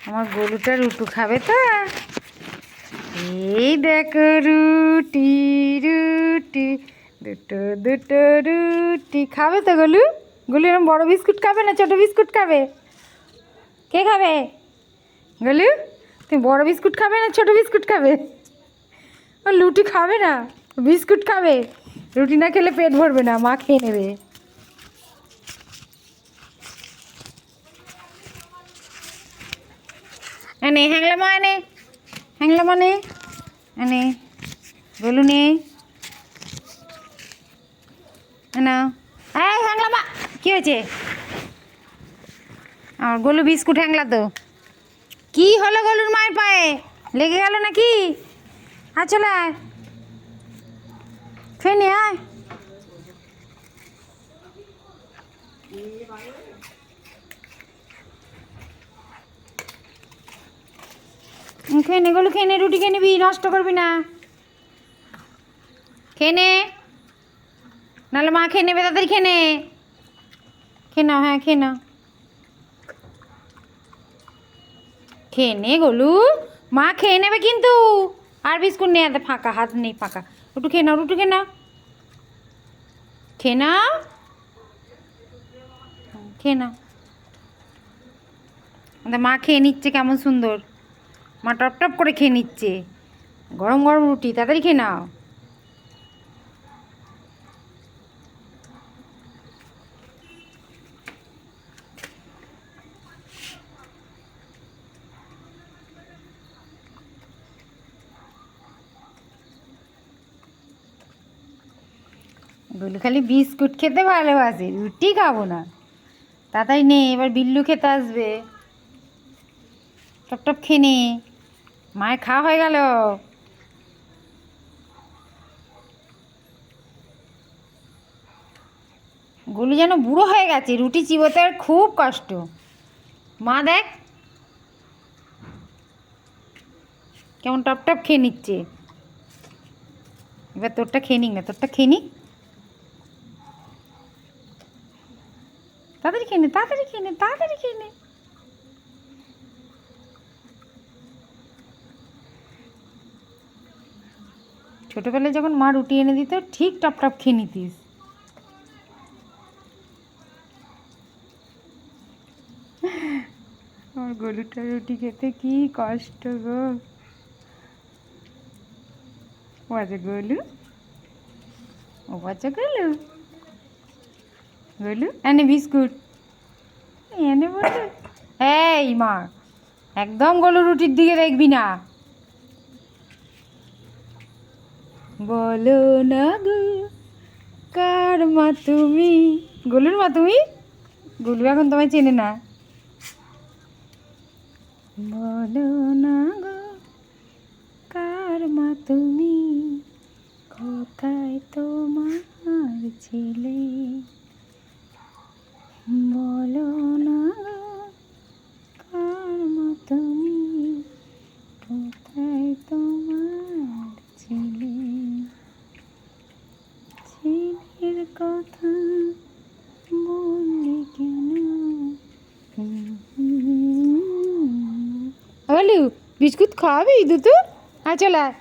আমার গরুটা রুটু খাবে তো। এই দেখো রুটি রুটি, দুটো দুটো রুটি খাবে তো গলু। গলু এরকম বড় বিস্কুট খাবে না ছোট বিস্কুট খাবে? কে খাবে গলু? তুমি বড় বিস্কুট খাবে না ছোট বিস্কুট খাবে? ও রুটি খাবে না, বিস্কুট খাবে। রুটি না খেলে পেট ভরবে না, মা খেয়ে নেবে। এনে হ্যাংলা মা, এনে হ্যাংলা মানে এনে গলু নে না। এই হ্যাংলা মা, কী হয়েছে? আমার গলু বিস্কুট হ্যাংলা তো। কি হলো গলুর মায়ের পায়ে? লেগে গেল নাকি? আর চলে আয়, খেয়ে নে আয়। খেয়ে নে গলু, খেয়ে নে, রুটি খেয়ে নিবি, নষ্ট করবি না। খেয়ে নে, নাহলে মা খেয়ে নেবে, তাড়াতাড়ি খেয়ে নে। খেয়ে নাও, হ্যাঁ খেয়ে নাও, খেয়ে নে গলু, মা খেয়ে নেবে কিন্তু। আর বিস্কুট নেই, হাতে ফাঁকা, হাত নেই ফাঁকা। রুটু খেয়ে নাও, রুটু খেয়ে নাও, খেয়ে নাও, খেয়ে নাও। মা খেয়ে নিচ্ছে, কেমন সুন্দর মা টপ টপ করে খেয়ে নিচ্ছে। গরম গরম রুটি, তাড়াতাড়ি খেয়ে নাও। গলু খালি বিস্কুট খেতে ভালোবাসে, রুটি খাবো না। তাড়াতাড়ি নে, এবার বিল্লু খেতে আসবে। টপ টপ খেয়ে নে, মায়ের খাওয়া হয়ে গেল। গলু যেন বুড়ো হয়ে গেছে, রুটি চিবোতে আর খুব কষ্ট। মা দেখ কেমন টপ টপ খেয়ে নিচ্ছে। এবার তোরটা খেয়ে নিক না, তোরটা খেয়ে নিক। তাড়াতাড়ি খেয়ে নে, তাড়াতাড়ি খেয়ে নে, তাড়াতাড়ি খেয়ে নে। ছোটোবেলায় যখন মা রুটি এনে দিত, ঠিক টপ টপ খেয়ে নিতিস। আমার গলুটা রুটি খেতে কি কষ্ট গো। বাজে গলু, ও বাচ্চা গলু, গলু এনে বিস্কুট এনে বলে। এই মা, একদম গলু রুটির দিকে দেখবি না। বলো না গো কার মা তুমি? গলুর মা তুমি? গলু এখন তোমায় চেনে না। বলো না গো কার মা তুমি, কোথায় তোমার ছেলে? বলো না গো কার মা তুমি, কোথায় তোমার ছেলে? ছেলের কথা বললে কেন? বলু বিস্কুট খাওয়াবি দুটো? হ্যাঁ চলে আয়,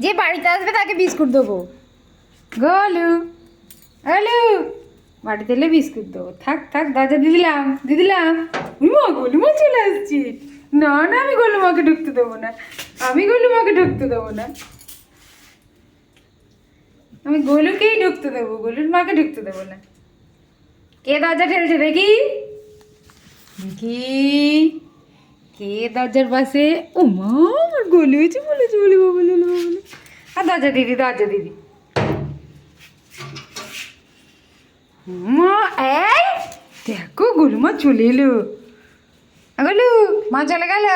যে বাড়িতে আসবে তাকে বিস্কুট দেবো। গলু, গলু, বাড়িতে এলে বিস্কুট দেবো। থাক থাক, দরজা দিয়ে দিলাম, দিয়ে দিলাম। মা গলু মা চলে আসছি। না না, আমি গলু মাকে ঢুকতে দেবো না, আমি গলু মাকে ঢুকতে দেবো না। আমি গলুকেই ঢুকতে দেবো, গলুর মাকে ঢুকতে দেবো না। কে দরজা ঠেলছে দেখি, দেখি কে দরজার পাশে? ও মা, আমার গলু হয়েছে বলেছে, বলি বলে বলে। আর দরজা দিদি, দরজা দিদি। মা এই দেখো, গলু মা চলে এলো। গলু মা চলে গেল।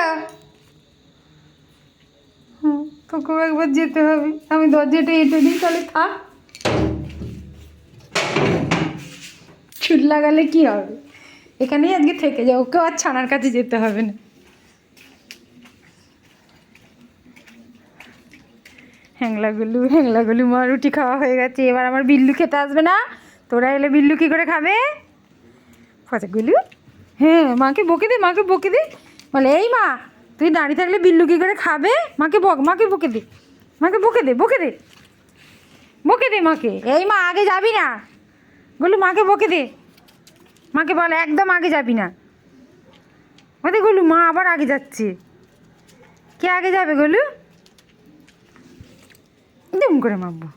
তোকেও একবার যেতে হবে, আমি দরজাটা এঁটে দিই, তাহলে থাক। ছুট লাগালে কি হবে, এখানেই আজকে থেকে যাও, ওকেও আর ছানার কাছে যেতে হবে না। হ্যাংলা গলু মা রুটি খাওয়া হয়ে গেছে, এবার আমার বিল্লু খেতে আসবে না। তোরা এলে বিল্লু কী করে খাবে? পচা গলু, হ্যাঁ মাকে বকে দে, মাকে বকে দে। বলে এই মা তুই দাঁড়িয়ে থাকলে বিল্লু কী করে খাবে? মাকে বক, মাকে বকে দে, মাকে বকে দে, বকে দে, বকে দে মাকে। এই মা আগে যাবি না, গুলু মাকে বকে দে, মাকে বলে একদম আগে যাবি না। ওদের গুলু মা আবার আগে যাচ্ছে। কে আগে যাবে গুলু? দুম করে মারবো।